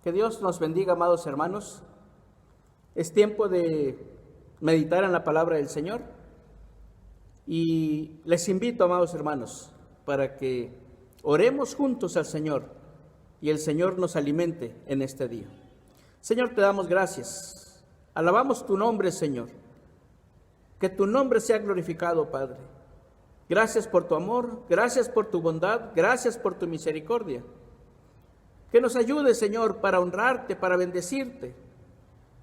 Que Dios nos bendiga, amados hermanos. Es tiempo de meditar en la palabra del Señor. Y les invito, amados hermanos, para que oremos juntos al Señor y el Señor nos alimente en este día. Señor, te damos gracias. Alabamos tu nombre, Señor. Que tu nombre sea glorificado, Padre. Gracias por tu amor, gracias por tu bondad, gracias por tu misericordia. Que nos ayude, Señor, para honrarte, para bendecirte,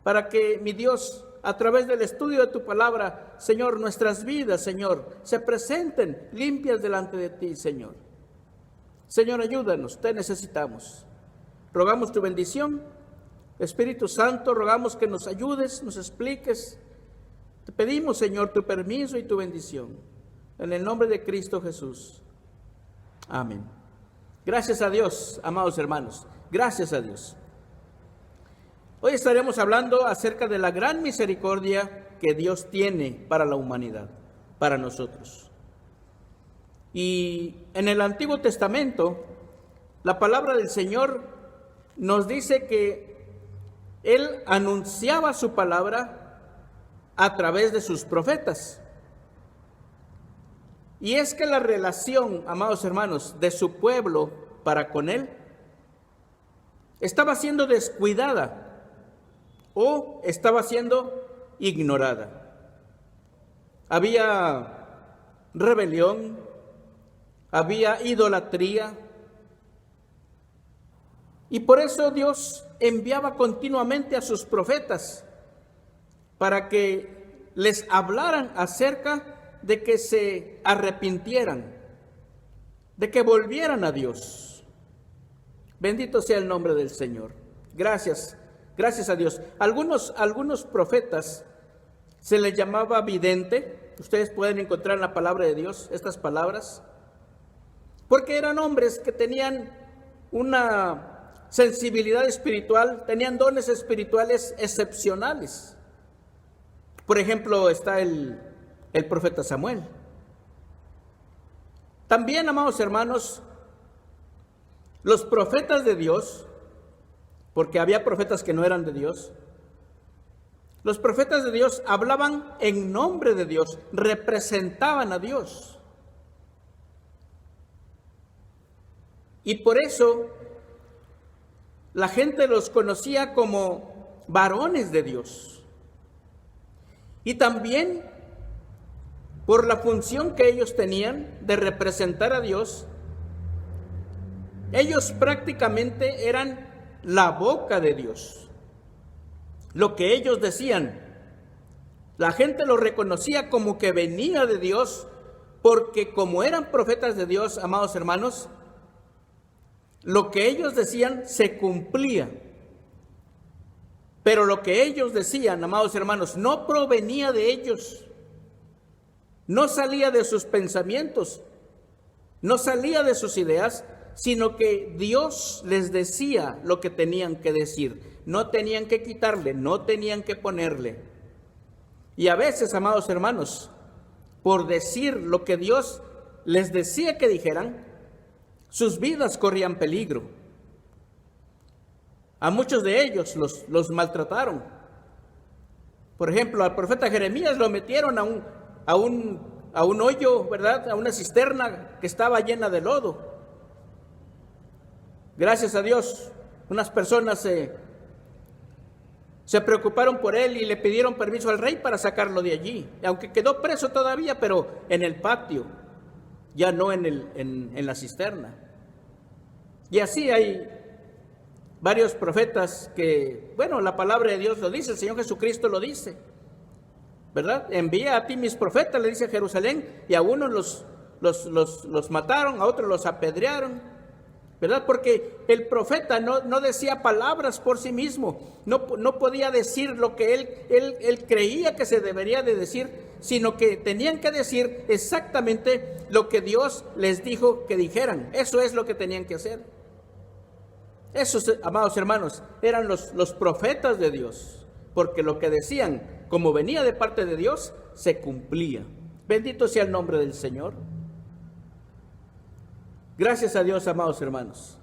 para que, mi Dios, a través del estudio de tu palabra, Señor, nuestras vidas, Señor, se presenten limpias delante de ti, Señor. Señor, ayúdanos, te necesitamos. Rogamos tu bendición. Espíritu Santo, rogamos que nos ayudes, nos expliques. Te pedimos, Señor, tu permiso y tu bendición. En el nombre de Cristo Jesús. Amén. Gracias a Dios, amados hermanos. Gracias a Dios. Hoy estaremos hablando acerca de la gran misericordia que Dios tiene para la humanidad, para nosotros. Y en el Antiguo Testamento, la palabra del Señor nos dice que Él anunciaba su palabra a través de sus profetas. Y es que la relación, amados hermanos, de su pueblo para con Él estaba siendo descuidada o estaba siendo ignorada. Había rebelión, había idolatría, y por eso Dios enviaba continuamente a sus profetas para que les hablaran acerca de que se arrepintieran, de que volvieran a Dios. Bendito sea el nombre del Señor. Gracias a Dios. Algunos profetas se les llamaba vidente. Ustedes pueden encontrar en la palabra de Dios estas palabras, porque eran hombres que tenían una sensibilidad espiritual, tenían dones espirituales excepcionales. Por ejemplo, está el profeta Samuel. También, amados hermanos, los profetas de Dios, porque había profetas que no eran de Dios, los profetas de Dios hablaban en nombre de Dios, representaban a Dios. Y por eso la gente los conocía como varones de Dios. Y también por la función que ellos tenían de representar a Dios, ellos prácticamente eran la boca de Dios. Lo que ellos decían, la gente lo reconocía como que venía de Dios, porque como eran profetas de Dios, amados hermanos, lo que ellos decían se cumplía. Pero lo que ellos decían, amados hermanos, no provenía de ellos. No salía de sus pensamientos, no salía de sus ideas, sino que Dios les decía lo que tenían que decir. No tenían que quitarle, no tenían que ponerle. Y a veces, amados hermanos, por decir lo que Dios les decía que dijeran, sus vidas corrían peligro. A muchos de ellos los maltrataron. Por ejemplo, al profeta Jeremías lo metieron a un hoyo, ¿verdad? A una cisterna que estaba llena de lodo. Gracias a Dios, unas personas se preocuparon por él y le pidieron permiso al rey para sacarlo de allí. Aunque quedó preso todavía, pero en el patio, ya no en la cisterna. Y así hay varios profetas que, bueno, la palabra de Dios lo dice, el Señor Jesucristo lo dice, ¿verdad? Envía a ti mis profetas, le dice a Jerusalén, y a unos los mataron, a otros los apedrearon, ¿verdad? Porque el profeta no decía palabras por sí mismo, no podía decir lo que él creía que se debería de decir, sino que tenían que decir exactamente lo que Dios les dijo que dijeran. Eso es lo que tenían que hacer. Esos, amados hermanos, eran los profetas de Dios, porque lo que decían, como venía de parte de Dios, se cumplía. Bendito sea el nombre del Señor. Gracias a Dios, amados hermanos.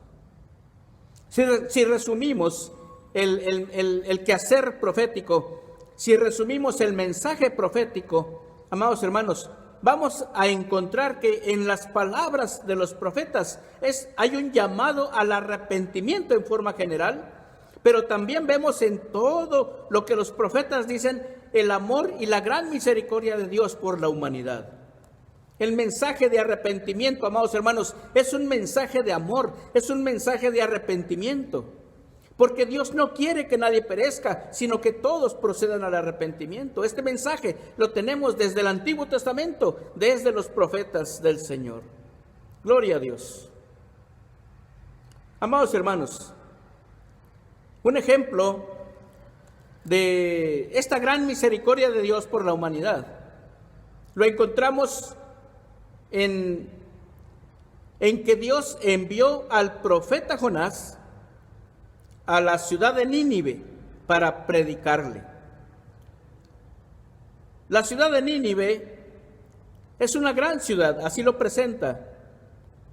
Si resumimos el quehacer profético, si resumimos el mensaje profético, amados hermanos, vamos a encontrar que en las palabras de los profetas hay un llamado al arrepentimiento en forma general, pero también vemos en todo lo que los profetas dicen el amor y la gran misericordia de Dios por la humanidad. El mensaje de arrepentimiento, amados hermanos, es un mensaje de amor, es un mensaje de arrepentimiento. Porque Dios no quiere que nadie perezca, sino que todos procedan al arrepentimiento. Este mensaje lo tenemos desde el Antiguo Testamento, desde los profetas del Señor. Gloria a Dios. Amados hermanos, un ejemplo de esta gran misericordia de Dios por la humanidad lo encontramos en que Dios envió al profeta Jonás a la ciudad de Nínive para predicarle. La ciudad de Nínive es una gran ciudad, así lo presenta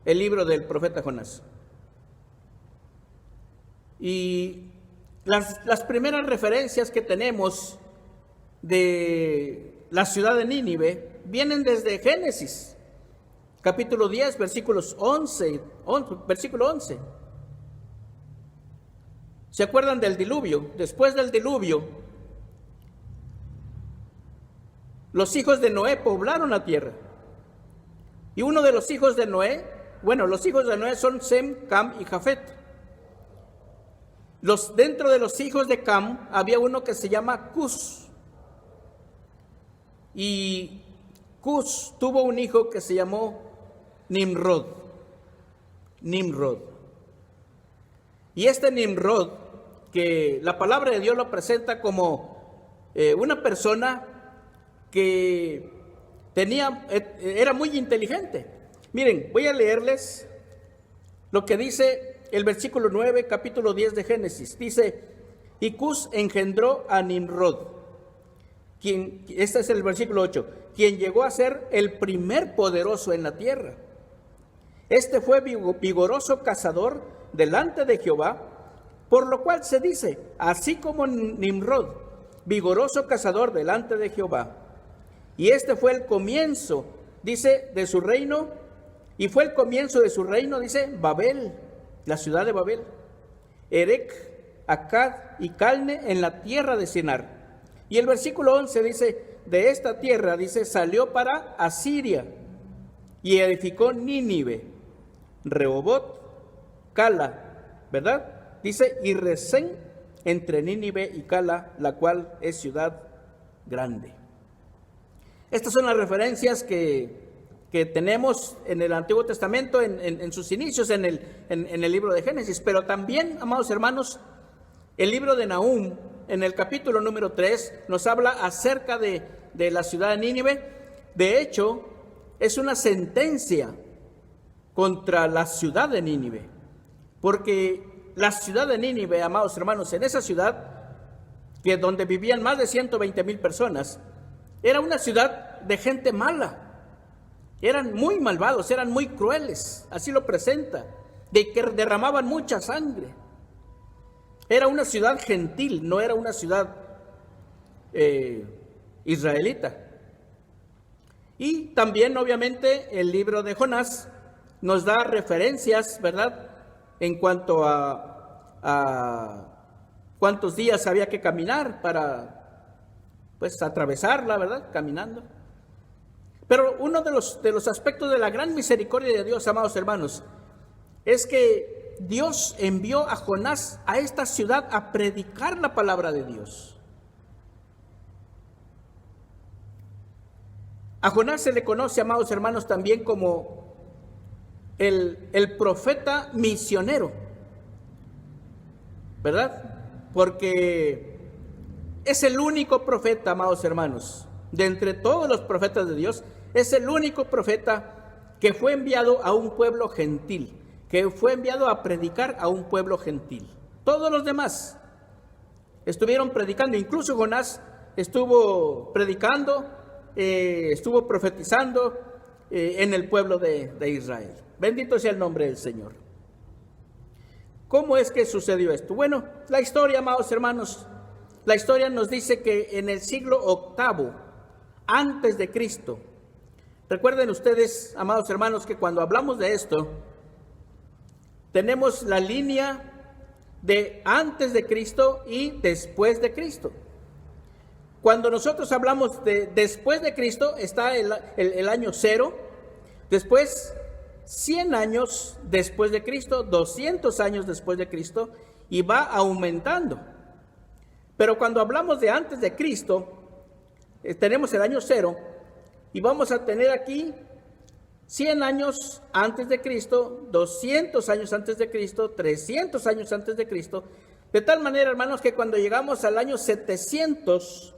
el libro del profeta Jonás. Y las primeras referencias que tenemos de la ciudad de Nínive vienen desde Génesis, capítulo 10, versículo 11. ¿Se acuerdan del diluvio? Después del diluvio, los hijos de Noé poblaron la tierra. Y uno de los hijos de Noé, los hijos de Noé son Sem, Cam y Jafet. Dentro de los hijos de Cam había uno que se llama Cus. Y Cus tuvo un hijo que se llamó Nimrod. Y este Nimrod, que la palabra de Dios lo presenta como una persona que era muy inteligente. Miren, voy a leerles lo que dice el versículo 9, capítulo 10 de Génesis. Dice, y Cus engendró a Nimrod, este es el versículo 8, quien llegó a ser el primer poderoso en la tierra. Este fue vigoroso cazador delante de Jehová, por lo cual se dice, así como Nimrod, vigoroso cazador delante de Jehová. Y este fue el comienzo, dice, de su reino, y fue el comienzo de su reino, dice, Babel, la ciudad de Babel, Erec, Akkad y Calne en la tierra de Sinar. Y el versículo 11 dice, de esta tierra, dice, salió para Asiria y edificó Nínive, Rehobot, Cala, ¿verdad? Dice, y Resén entre Nínive y Cala, la cual es ciudad grande. Estas son las referencias que tenemos en el Antiguo Testamento, en sus inicios, en el libro de Génesis. Pero también, amados hermanos, el libro de Nahum, en el capítulo número 3, nos habla acerca de la ciudad de Nínive. De hecho, es una sentencia contra la ciudad de Nínive, porque la ciudad de Nínive, amados hermanos, en esa ciudad, donde vivían más de 120,000 personas, era una ciudad de gente mala. Eran muy malvados, eran muy crueles, así lo presenta, de que derramaban mucha sangre. Era una ciudad gentil, no era una ciudad israelita. Y también, obviamente, el libro de Jonás nos da referencias, ¿verdad?, en cuanto a cuántos días había que caminar para, atravesarla, ¿verdad?, caminando. Pero uno de los aspectos de la gran misericordia de Dios, amados hermanos, es que Dios envió a Jonás a esta ciudad a predicar la palabra de Dios. A Jonás se le conoce, amados hermanos, también como el profeta misionero, ¿verdad? Porque es el único profeta, amados hermanos, de entre todos los profetas de Dios, es el único profeta que fue enviado a un pueblo gentil, que fue enviado a predicar a un pueblo gentil. Todos los demás estuvieron predicando, incluso Jonás estuvo predicando, estuvo profetizando en el pueblo de Israel. Bendito sea el nombre del Señor. ¿Cómo es que sucedió esto? Bueno, la historia, amados hermanos, la historia nos dice que en el siglo VIII, antes de Cristo, recuerden ustedes, amados hermanos, que cuando hablamos de esto, tenemos la línea de antes de Cristo y después de Cristo. Cuando nosotros hablamos de después de Cristo, está el año 0, después 100 años después de Cristo, 200 años después de Cristo, y va aumentando. Pero cuando hablamos de antes de Cristo, tenemos el año 0, y vamos a tener aquí 100 años antes de Cristo, 200 años antes de Cristo, 300 años antes de Cristo, de tal manera, hermanos, que cuando llegamos al año 700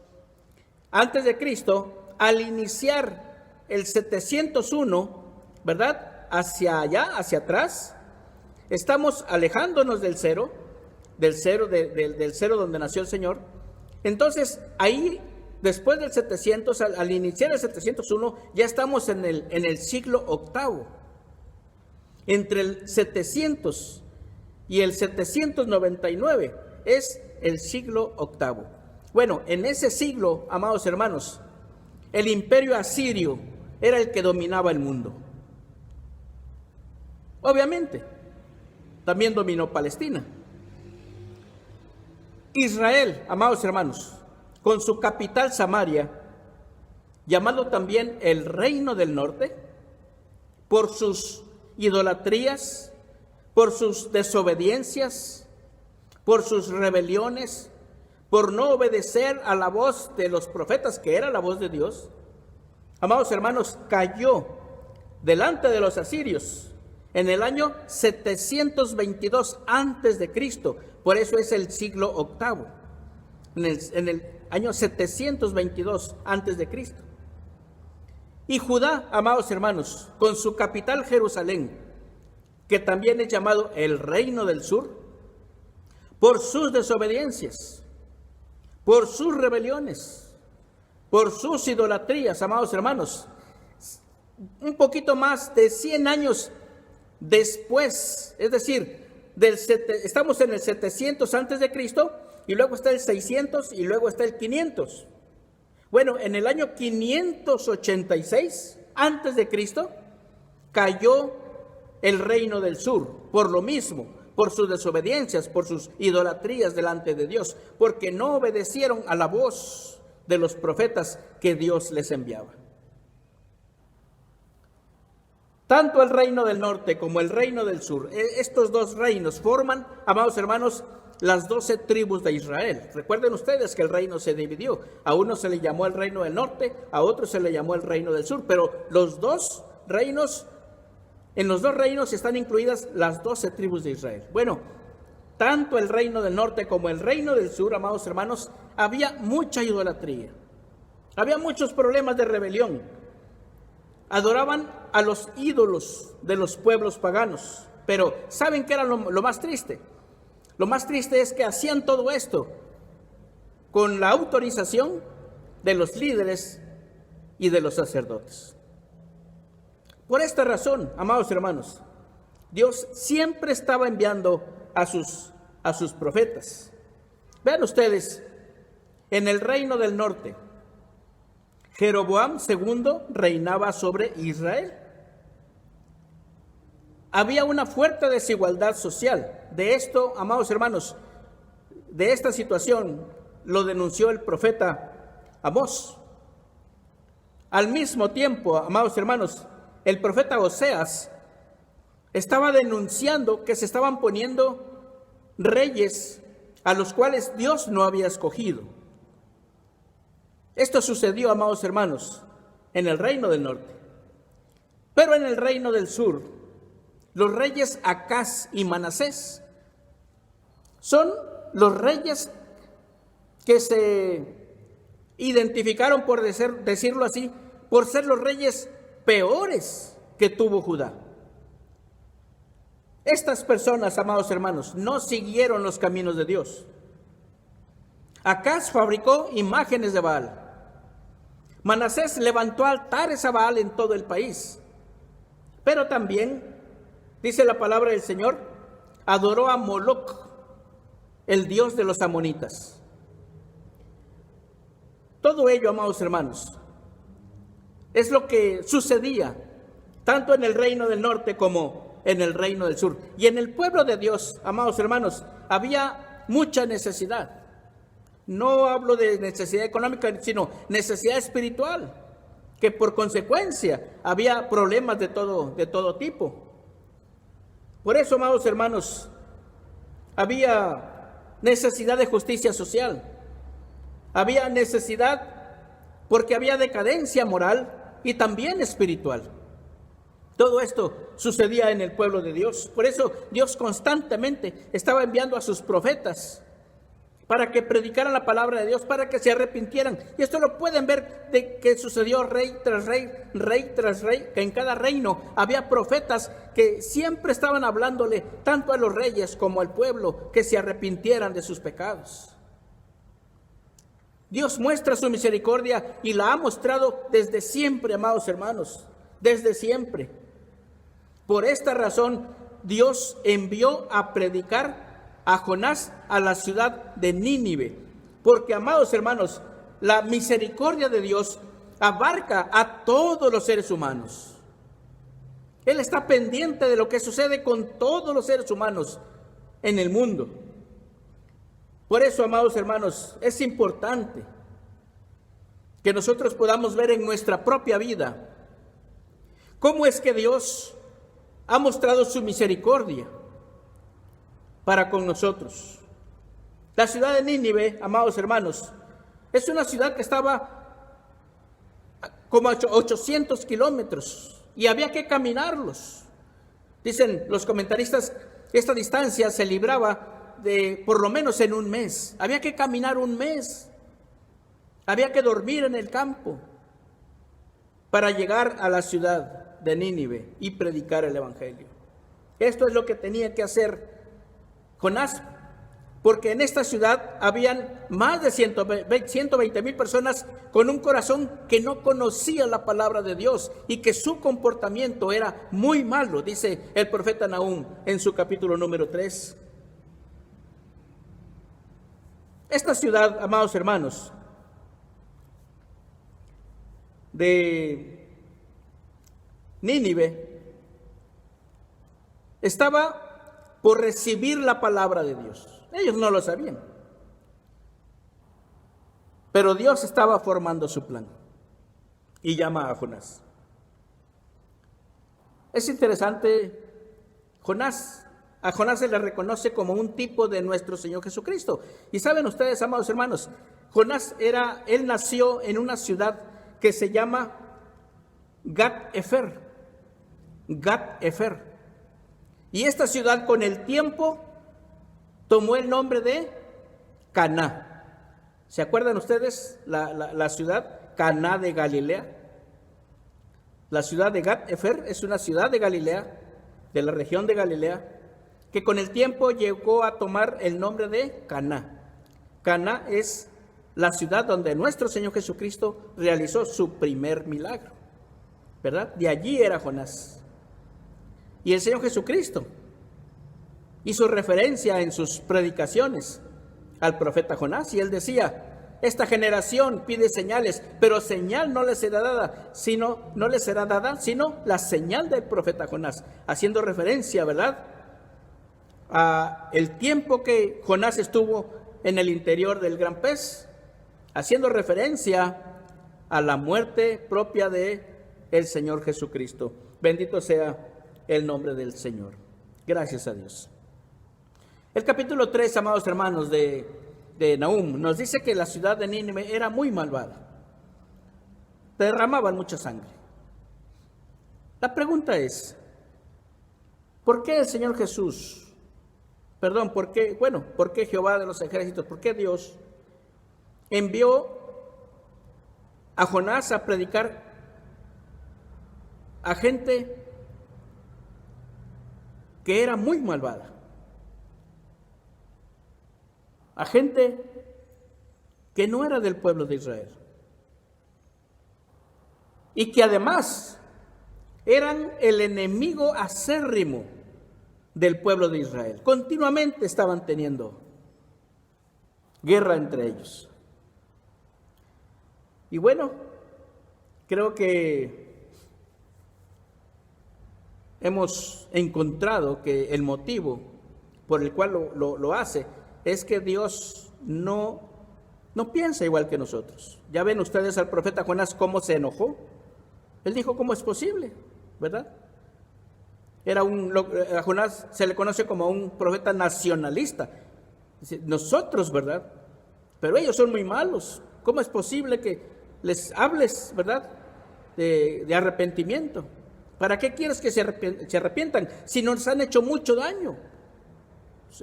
antes de Cristo, al iniciar el 701, ¿verdad?, hacia allá, hacia atrás, estamos alejándonos del cero, del cero donde nació el Señor. Entonces, ahí, después del 700, al iniciar el 701, ya estamos en el siglo VIII. Entre el 700 y el 799 es el siglo VIII. Bueno, en ese siglo, amados hermanos, el imperio asirio era el que dominaba el mundo. Obviamente, también dominó Palestina. Israel, amados hermanos, con su capital Samaria, llamado también el Reino del Norte, por sus idolatrías, por sus desobediencias, por sus rebeliones, por no obedecer a la voz de los profetas, que era la voz de Dios, amados hermanos, cayó delante de los asirios en el año 722 antes de Cristo. Por eso es el siglo VIII, en el año 722 antes de Cristo. Y Judá, amados hermanos, con su capital Jerusalén, que también es llamado el Reino del Sur, por sus desobediencias, por sus rebeliones, por sus idolatrías, amados hermanos, un poquito más de 100 años después, es decir, estamos en el 700 antes de Cristo, y luego está el 600 y luego está el 500. Bueno, en el año 586 antes de Cristo cayó el Reino del Sur, por lo mismo, por sus desobediencias, por sus idolatrías delante de Dios, porque no obedecieron a la voz de los profetas que Dios les enviaba. Tanto el Reino del Norte como el Reino del Sur, estos dos reinos forman, amados hermanos, las 12 tribus de Israel. Recuerden ustedes que el reino se dividió. A uno se le llamó el Reino del Norte, a otro se le llamó el Reino del Sur, pero los dos reinos, en los dos reinos están incluidas las 12 tribus de Israel. Bueno, tanto el Reino del Norte como el Reino del Sur, amados hermanos, había mucha idolatría. Había muchos problemas de rebelión. Adoraban a los ídolos de los pueblos paganos. Pero ¿saben qué era lo más triste? Lo más triste es que hacían todo esto con la autorización de los líderes y de los sacerdotes. Por esta razón, amados hermanos, Dios siempre estaba enviando a sus profetas. Vean ustedes, en el Reino del Norte, Jeroboam II reinaba sobre Israel. Había una fuerte desigualdad social. De esto, amados hermanos, de esta situación lo denunció el profeta Amós. Al mismo tiempo, amados hermanos, el profeta Oseas estaba denunciando que se estaban poniendo reyes a los cuales Dios no había escogido. Esto sucedió, amados hermanos, en el Reino del Norte. Pero en el Reino del Sur, los reyes Acaz y Manasés son los reyes que se identificaron, por decirlo así, por ser los reyes peores que tuvo Judá. Estas personas, amados hermanos, no siguieron los caminos de Dios. Acaz fabricó imágenes de Baal. Manasés levantó altares a Baal en todo el país. Pero también, dice la palabra del Señor, adoró a Moloc, el dios de los amonitas. Todo ello, amados hermanos, es lo que sucedía tanto en el reino del norte como en el reino del sur. Y en el pueblo de Dios, amados hermanos, había mucha necesidad. No hablo de necesidad económica, sino necesidad espiritual, que por consecuencia había problemas de todo tipo. Por eso, amados hermanos, había necesidad de justicia social. Había necesidad porque había decadencia moral y también espiritual. Todo esto sucedía en el pueblo de Dios. Por eso Dios constantemente estaba enviando a sus profetas para que predicaran la palabra de Dios, para que se arrepintieran. Y esto lo pueden ver de que sucedió rey tras rey, rey tras rey, que en cada reino había profetas que siempre estaban hablándole tanto a los reyes como al pueblo que se arrepintieran de sus pecados. Dios muestra su misericordia y la ha mostrado desde siempre, amados hermanos, desde siempre. Por esta razón, Dios envió a predicar a Jonás a la ciudad de Nínive, porque, amados hermanos, la misericordia de Dios abarca a todos los seres humanos. Él está pendiente de lo que sucede con todos los seres humanos en el mundo. Por eso, amados hermanos, es importante que nosotros podamos ver en nuestra propia vida cómo es que Dios ha mostrado su misericordia para con nosotros. La ciudad de Nínive, amados hermanos, es una ciudad que estaba como a 800 kilómetros y había que caminarlos. Dicen los comentaristas que esta distancia se libraba de por lo menos en un mes. Había que caminar un mes. Había que dormir en el campo para llegar a la ciudad de Nínive y predicar el evangelio. Esto es lo que tenía que hacer Jonás, porque en esta ciudad habían más de 120,000 personas con un corazón que no conocía la palabra de Dios y que su comportamiento era muy malo, dice el profeta Nahum en su capítulo número 3. Esta ciudad, amados hermanos, de Nínive, estaba por recibir la palabra de Dios. Ellos no lo sabían. Pero Dios estaba formando su plan y llama a Jonás. Es interesante, a Jonás se le reconoce como un tipo de nuestro Señor Jesucristo. Y saben ustedes, amados hermanos, él nació en una ciudad que se llama Gat-Efer. Gat-Efer. Y esta ciudad con el tiempo tomó el nombre de Caná. ¿Se acuerdan ustedes la ciudad Caná de Galilea? La ciudad de Gat-Efer es una ciudad de Galilea, de la región de Galilea, que con el tiempo llegó a tomar el nombre de Caná. Caná es la ciudad donde nuestro Señor Jesucristo realizó su primer milagro, ¿verdad? De allí era Jonás. Y el Señor Jesucristo hizo referencia en sus predicaciones al profeta Jonás, y él decía: esta generación pide señales, pero señal no les será dada, sino la señal del profeta Jonás, haciendo referencia, ¿verdad?, a el tiempo que Jonás estuvo en el interior del gran pez, haciendo referencia a la muerte propia de el Señor Jesucristo. Bendito sea el nombre del Señor. Gracias a Dios. El capítulo 3, amados hermanos, de Nahum, nos dice que la ciudad de Nínive era muy malvada. Derramaban mucha sangre. La pregunta es, ¿por qué el Señor Jesús, por qué Jehová de los ejércitos, por qué Dios envió a Jonás a predicar a gente que era muy malvada, a gente que no era del pueblo de Israel y que además eran el enemigo acérrimo del pueblo de Israel. Continuamente estaban teniendo guerra entre ellos. Y bueno, creo que hemos encontrado que el motivo por el cual lo hace es que Dios no piensa igual que nosotros. Ya ven ustedes al profeta Jonás cómo se enojó. Él dijo, ¿cómo es posible? ¿Verdad? A Jonás se le conoce como un profeta nacionalista. Dice, nosotros, ¿verdad? Pero ellos son muy malos. ¿Cómo es posible que les hables, ¿verdad? De arrepentimiento. ¿Para qué quieres que se arrepientan si nos han hecho mucho daño?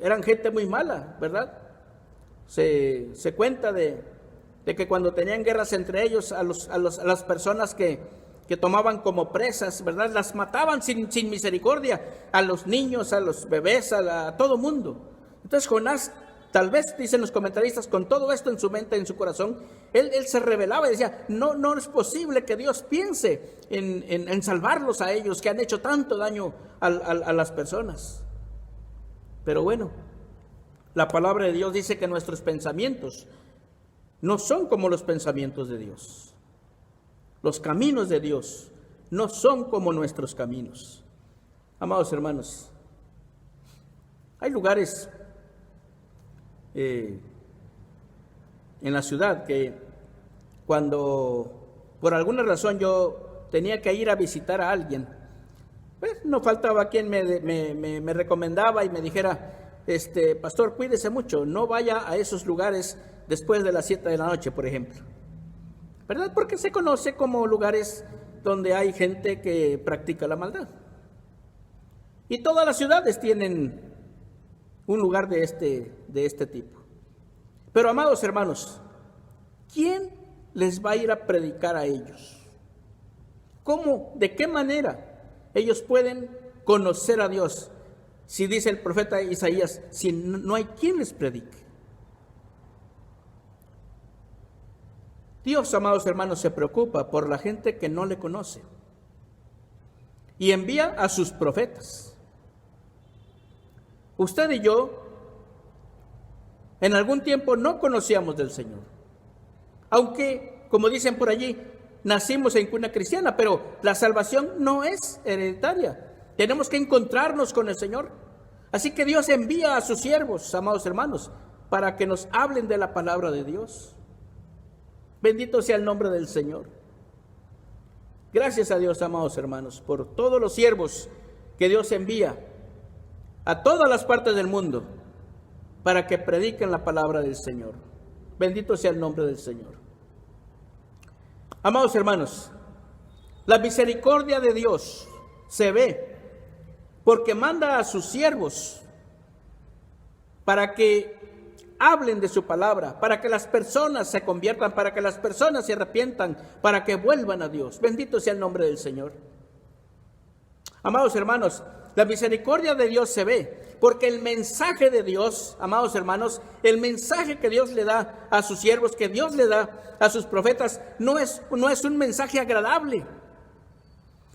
Eran gente muy mala, ¿verdad? Se cuenta de que cuando tenían guerras entre ellos, a las personas que tomaban como presas, ¿verdad? Las mataban sin misericordia, a los niños, a los bebés, a todo mundo. Entonces Jonás, tal vez, dicen los comentaristas, con todo esto en su mente, en su corazón, él se rebelaba y decía, no es posible que Dios piense en salvarlos a ellos, que han hecho tanto daño a las personas. Pero bueno, la palabra de Dios dice que nuestros pensamientos no son como los pensamientos de Dios. Los caminos de Dios no son como nuestros caminos. Amados hermanos, hay lugares en la ciudad que cuando por alguna razón yo tenía que ir a visitar a alguien, pues no faltaba quien me recomendaba y me dijera, pastor, cuídese mucho, no vaya a esos lugares después de las 7 de la noche, por ejemplo. ¿Verdad? Porque se conoce como lugares donde hay gente que practica la maldad. Y todas las ciudades tienen un lugar de este tipo. Pero, amados hermanos, ¿quién les va a ir a predicar a ellos? ¿Cómo? ¿De qué manera ellos pueden conocer a Dios? Si dice el profeta Isaías, si no hay quien les predique. Dios, amados hermanos, se preocupa por la gente que no le conoce y envía a sus profetas. Usted y yo en algún tiempo no conocíamos del Señor, aunque, como dicen por allí, nacimos en cuna cristiana, pero la salvación no es hereditaria. Tenemos que encontrarnos con el Señor. Así que Dios envía a sus siervos, amados hermanos, para que nos hablen de la palabra de Dios. Bendito sea el nombre del Señor. Gracias a Dios, amados hermanos, por todos los siervos que Dios envía a todas las partes del mundo para que prediquen la palabra del Señor. Bendito sea el nombre del Señor. Amados hermanos, la misericordia de Dios se ve porque manda a sus siervos para que hablen de su palabra, para que las personas se conviertan, para que las personas se arrepientan, para que vuelvan a Dios. Bendito sea el nombre del Señor. Amados hermanos, la misericordia de Dios se ve, porque el mensaje de Dios, amados hermanos, el mensaje que Dios le da a sus siervos, que Dios le da a sus profetas, no es un mensaje agradable,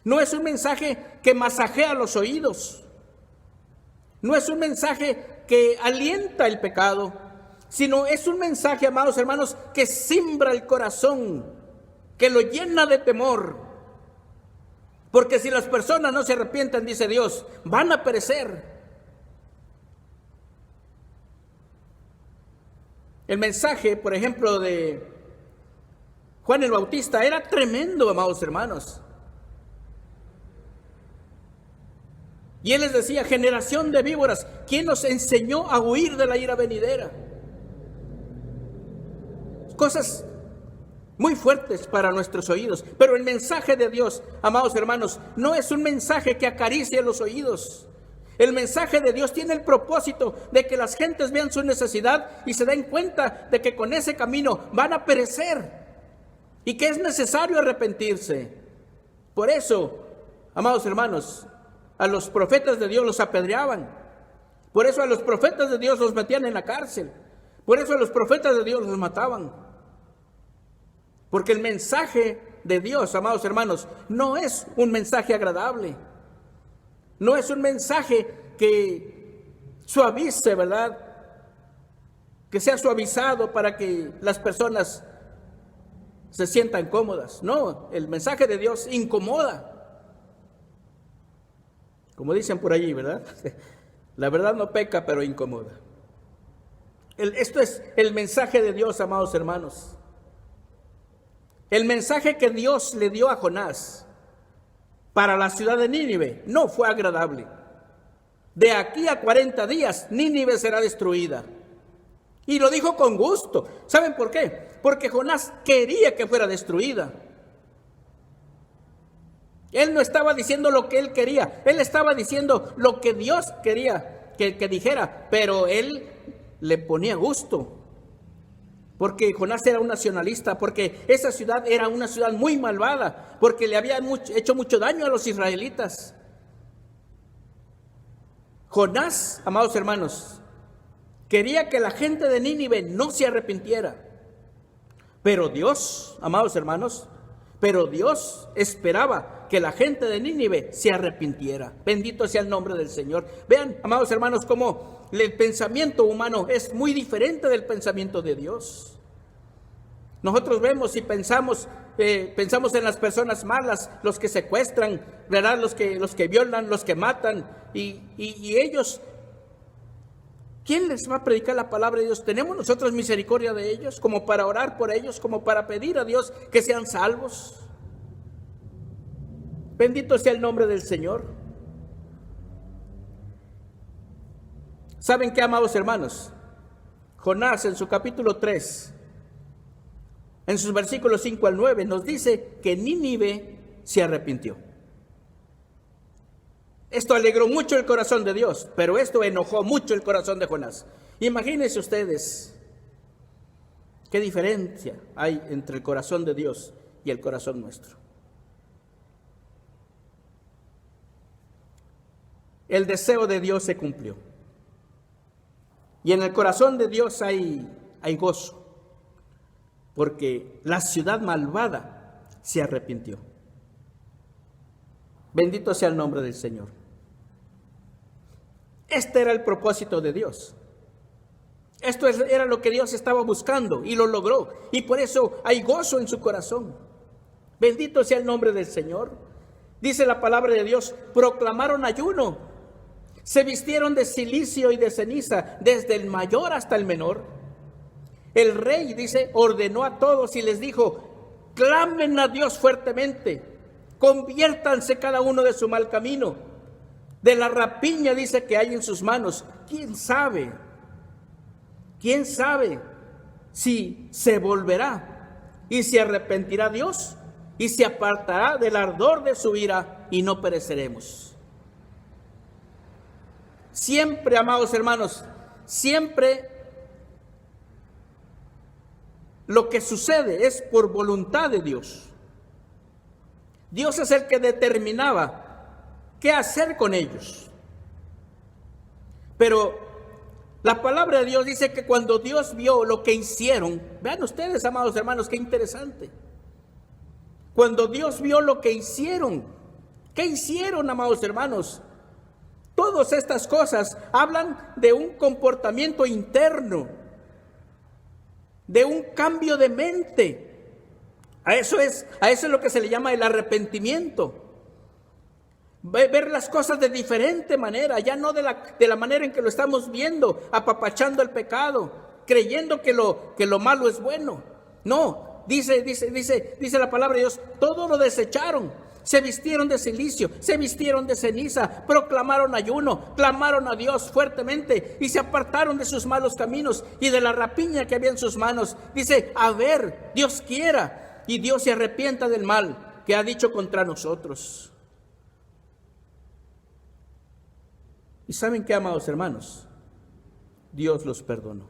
no es un mensaje que masajea los oídos, no es un mensaje que alienta el pecado, sino es un mensaje, amados hermanos, que simbra el corazón, que lo llena de temor. Porque si las personas no se arrepienten, dice Dios, van a perecer. El mensaje, por ejemplo, de Juan el Bautista era tremendo, amados hermanos. Y él les decía, generación de víboras, ¿quién nos enseñó a huir de la ira venidera? Cosas muy fuertes para nuestros oídos. Pero el mensaje de Dios, amados hermanos, no es un mensaje que acaricie los oídos. El mensaje de Dios tiene el propósito de que las gentes vean su necesidad y se den cuenta de que con ese camino van a perecer y que es necesario arrepentirse. Por eso, amados hermanos, a los profetas de Dios los apedreaban. Por eso a los profetas de Dios los metían en la cárcel. Por eso a los profetas de Dios los mataban. Porque el mensaje de Dios, amados hermanos, no es un mensaje agradable. No es un mensaje que suavice, ¿verdad? Que sea suavizado para que las personas se sientan cómodas. No, el mensaje de Dios incomoda. Como dicen por allí, ¿verdad? La verdad no peca, pero incomoda. Esto es el mensaje de Dios, amados hermanos. El mensaje que Dios le dio a Jonás para la ciudad de Nínive no fue agradable. De aquí a 40 días, Nínive será destruida. Y lo dijo con gusto. ¿Saben por qué? Porque Jonás quería que fuera destruida. Él no estaba diciendo lo que él quería. Él estaba diciendo lo que Dios quería que dijera. Pero él le ponía gusto. Porque Jonás era un nacionalista. Porque esa ciudad era una ciudad muy malvada. Porque le había hecho mucho daño a los israelitas. Jonás, amados hermanos, quería que la gente de Nínive no se arrepintiera. Pero Dios, amados hermanos, pero Dios esperaba que la gente de Nínive se arrepintiera. Bendito sea el nombre del Señor. Vean, amados hermanos, cómo el pensamiento humano es muy diferente del pensamiento de Dios. Nosotros vemos y pensamos en las personas malas, los que secuestran, ¿verdad? Los que violan, los que matan, y ellos, ¿quién les va a predicar la palabra de Dios? ¿Tenemos nosotros misericordia de ellos, como para orar por ellos, como para pedir a Dios que sean salvos? Bendito sea el nombre del Señor. ¿Saben qué, amados hermanos? Jonás en su capítulo 3, en sus versículos 5 al 9, nos dice que Nínive se arrepintió. Esto alegró mucho el corazón de Dios, pero esto enojó mucho el corazón de Jonás. Imagínense ustedes qué diferencia hay entre el corazón de Dios y el corazón nuestro. El deseo de Dios se cumplió. Y en el corazón de Dios hay gozo, porque la ciudad malvada se arrepintió. Bendito sea el nombre del Señor. Este era el propósito de Dios. Esto era lo que Dios estaba buscando y lo logró. Y por eso hay gozo en su corazón. Bendito sea el nombre del Señor. Dice la palabra de Dios, proclamaron ayuno. Se vistieron de cilicio y de ceniza, desde el mayor hasta el menor. El rey, dice, ordenó a todos y les dijo, clamen a Dios fuertemente, conviértanse cada uno de su mal camino, de la rapiña, dice, que hay en sus manos. ¿Quién sabe? ¿Quién sabe si se volverá y se arrepentirá Dios y se apartará del ardor de su ira y no pereceremos? Siempre, amados hermanos, siempre lo que sucede es por voluntad de Dios. Dios es el que determinaba qué hacer con ellos. Pero la palabra de Dios dice que cuando Dios vio lo que hicieron, vean ustedes, amados hermanos, qué interesante. Cuando Dios vio lo que hicieron, ¿qué hicieron, amados hermanos? Todas estas cosas hablan de un comportamiento interno, de un cambio de mente. A eso es lo que se le llama el arrepentimiento. Ver las cosas de diferente manera, ya no de la manera en que lo estamos viendo, apapachando el pecado, creyendo que lo malo es bueno. No, dice la palabra de Dios, todo lo desecharon. Se vistieron de cilicio, se vistieron de ceniza, proclamaron ayuno, clamaron a Dios fuertemente y se apartaron de sus malos caminos y de la rapiña que había en sus manos. Dice, a ver, Dios quiera y Dios se arrepienta del mal que ha dicho contra nosotros. ¿Y saben qué, amados hermanos? Dios los perdonó.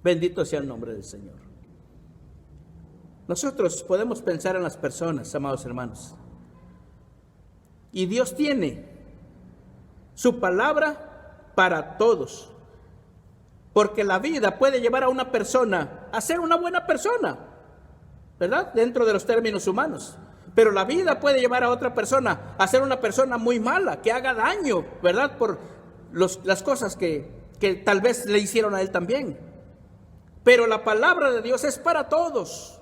Bendito sea el nombre del Señor. Nosotros podemos pensar en las personas, amados hermanos. Y Dios tiene su palabra para todos. Porque la vida puede llevar a una persona a ser una buena persona, ¿verdad? Dentro de los términos humanos. Pero la vida puede llevar a otra persona a ser una persona muy mala, que haga daño, ¿verdad? Por las cosas que tal vez le hicieron a él también. Pero la palabra de Dios es para todos.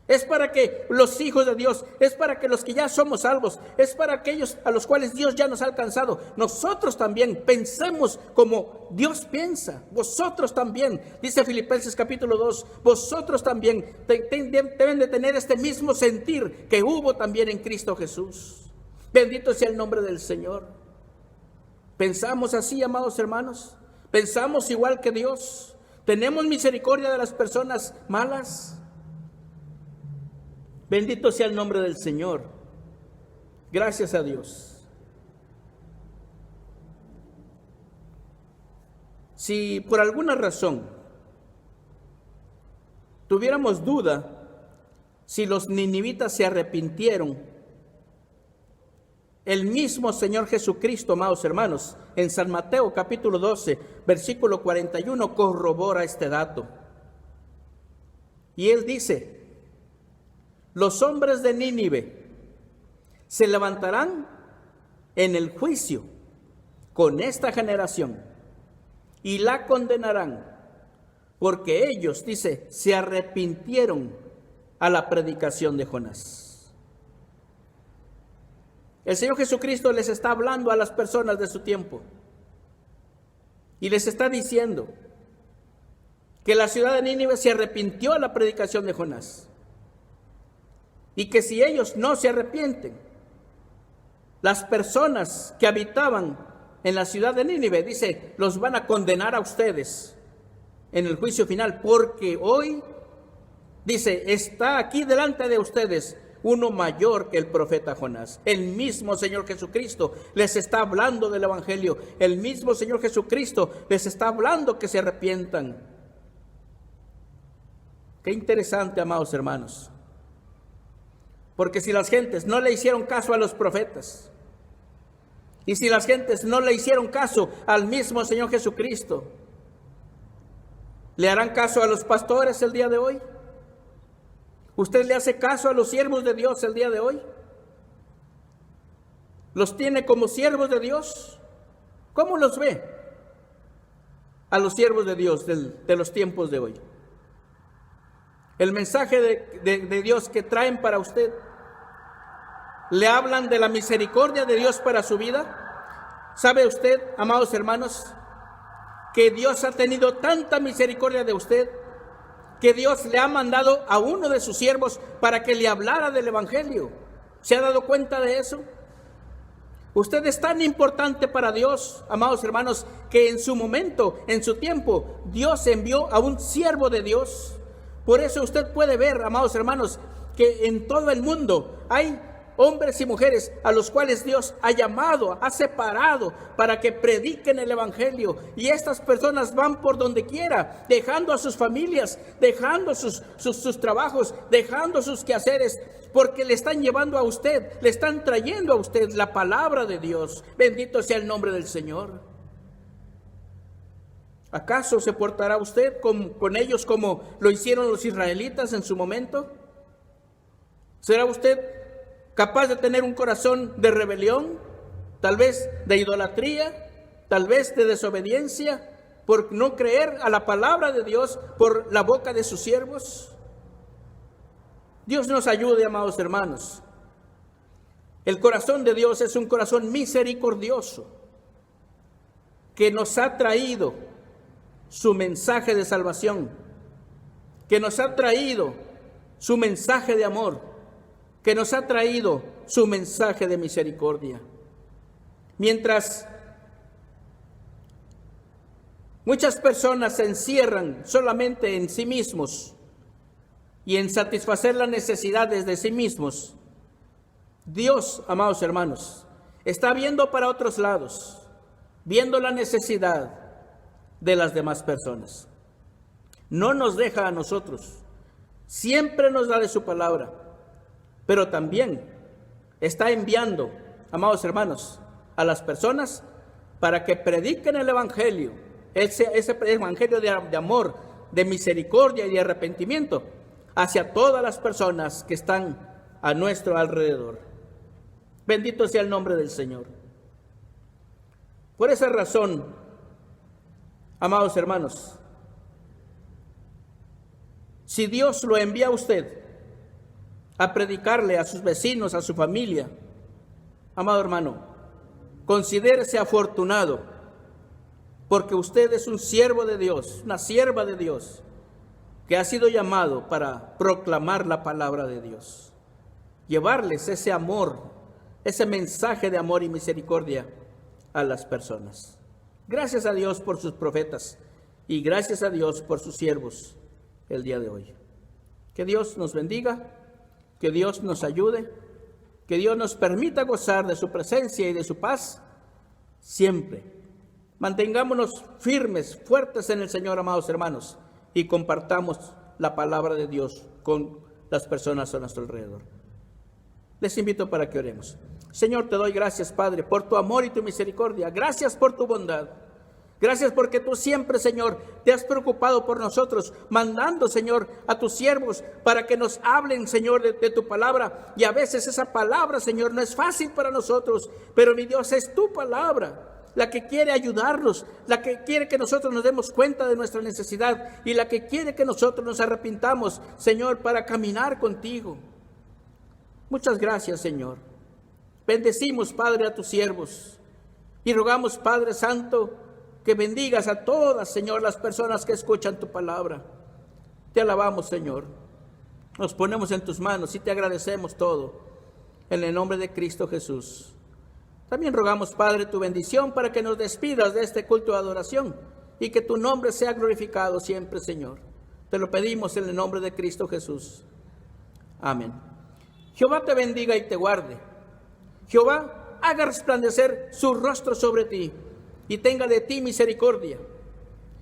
Es para que los hijos de Dios, es para que los que ya somos salvos, es para aquellos a los cuales Dios ya nos ha alcanzado. Nosotros también pensemos como Dios piensa. Vosotros también, dice Filipenses capítulo 2, vosotros también deben de tener este mismo sentir que hubo también en Cristo Jesús. Bendito sea el nombre del Señor. ¿Pensamos así, amados hermanos? ¿Pensamos igual que Dios? ¿Tenemos misericordia de las personas malas? Bendito sea el nombre del Señor. Gracias a Dios. Si por alguna razón tuviéramos duda si los ninivitas se arrepintieron, el mismo Señor Jesucristo, amados hermanos, en San Mateo capítulo 12, versículo 41, corrobora este dato. Y él dice: los hombres de Nínive se levantarán en el juicio con esta generación y la condenarán, porque ellos, dice, se arrepintieron a la predicación de Jonás. El Señor Jesucristo les está hablando a las personas de su tiempo y les está diciendo que la ciudad de Nínive se arrepintió a la predicación de Jonás. Y que si ellos no se arrepienten, las personas que habitaban en la ciudad de Nínive, dice, los van a condenar a ustedes en el juicio final, porque hoy, dice, está aquí delante de ustedes uno mayor que el profeta Jonás. El mismo Señor Jesucristo les está hablando del Evangelio. El mismo Señor Jesucristo les está hablando que se arrepientan. Qué interesante, amados hermanos. Porque si las gentes no le hicieron caso a los profetas, y si las gentes no le hicieron caso al mismo Señor Jesucristo, ¿le harán caso a los pastores el día de hoy? ¿Usted le hace caso a los siervos de Dios el día de hoy? ¿Los tiene como siervos de Dios? ¿Cómo los ve a los siervos de Dios de los tiempos de hoy? El mensaje de Dios que traen para usted, ¿le hablan de la misericordia de Dios para su vida? ¿Sabe usted, amados hermanos, que Dios ha tenido tanta misericordia de usted, que Dios le ha mandado a uno de sus siervos para que le hablara del Evangelio? ¿Se ha dado cuenta de eso? Usted es tan importante para Dios, amados hermanos, que en su momento, en su tiempo, Dios envió a un siervo de Dios. Por eso usted puede ver, amados hermanos, que en todo el mundo hay hombres y mujeres a los cuales Dios ha llamado, ha separado para que prediquen el Evangelio. Y estas personas van por donde quiera, dejando a sus familias, dejando sus trabajos, dejando sus quehaceres, porque le están llevando a usted, le están trayendo a usted la palabra de Dios. Bendito sea el nombre del Señor. ¿Acaso se portará usted con ellos como lo hicieron los israelitas en su momento? ¿Será usted capaz de tener un corazón de rebelión, tal vez de idolatría, tal vez de desobediencia, por no creer a la palabra de Dios por la boca de sus siervos? Dios nos ayude, amados hermanos. El corazón de Dios es un corazón misericordioso que nos ha traído su mensaje de salvación, que nos ha traído su mensaje de amor, que nos ha traído su mensaje de misericordia. Mientras muchas personas se encierran solamente en sí mismos y en satisfacer las necesidades de sí mismos, Dios, amados hermanos, está viendo para otros lados, viendo la necesidad de las demás personas. No nos deja a nosotros, siempre nos da de su palabra, pero también está enviando, amados hermanos, a las personas para que prediquen el Evangelio, ese Evangelio de amor, de misericordia y de arrepentimiento hacia todas las personas que están a nuestro alrededor. Bendito sea el nombre del Señor. Por esa razón, amados hermanos, si Dios lo envía a usted a predicarle a sus vecinos, a su familia, amado hermano, considérese afortunado, porque usted es un siervo de Dios, una sierva de Dios, que ha sido llamado para proclamar la palabra de Dios, llevarles ese amor, ese mensaje de amor y misericordia a las personas. Gracias a Dios por sus profetas y gracias a Dios por sus siervos el día de hoy. Que Dios nos bendiga, que Dios nos ayude, que Dios nos permita gozar de su presencia y de su paz siempre. Mantengámonos firmes, fuertes en el Señor, amados hermanos, y compartamos la palabra de Dios con las personas a nuestro alrededor. Les invito para que oremos. Señor, te doy gracias, Padre, por tu amor y tu misericordia. Gracias por tu bondad. Gracias porque tú siempre, Señor, te has preocupado por nosotros, mandando, Señor, a tus siervos para que nos hablen, Señor, de tu palabra. Y a veces esa palabra, Señor, no es fácil para nosotros, pero mi Dios, es tu palabra la que quiere ayudarnos, la que quiere que nosotros nos demos cuenta de nuestra necesidad y la que quiere que nosotros nos arrepintamos, Señor, para caminar contigo. Muchas gracias, Señor. Bendecimos, Padre, a tus siervos y rogamos, Padre Santo, que bendigas a todas, Señor, las personas que escuchan tu palabra. Te alabamos, Señor. Nos ponemos en tus manos y te agradecemos todo. En el nombre de Cristo Jesús. También rogamos, Padre, tu bendición para que nos despidas de este culto de adoración y que tu nombre sea glorificado siempre, Señor. Te lo pedimos en el nombre de Cristo Jesús. Amén. Jehová te bendiga y te guarde. Jehová haga resplandecer su rostro sobre ti y tenga de ti misericordia.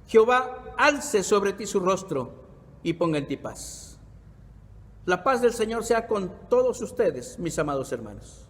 Jehová alce sobre ti su rostro y ponga en ti paz. La paz del Señor sea con todos ustedes, mis amados hermanos.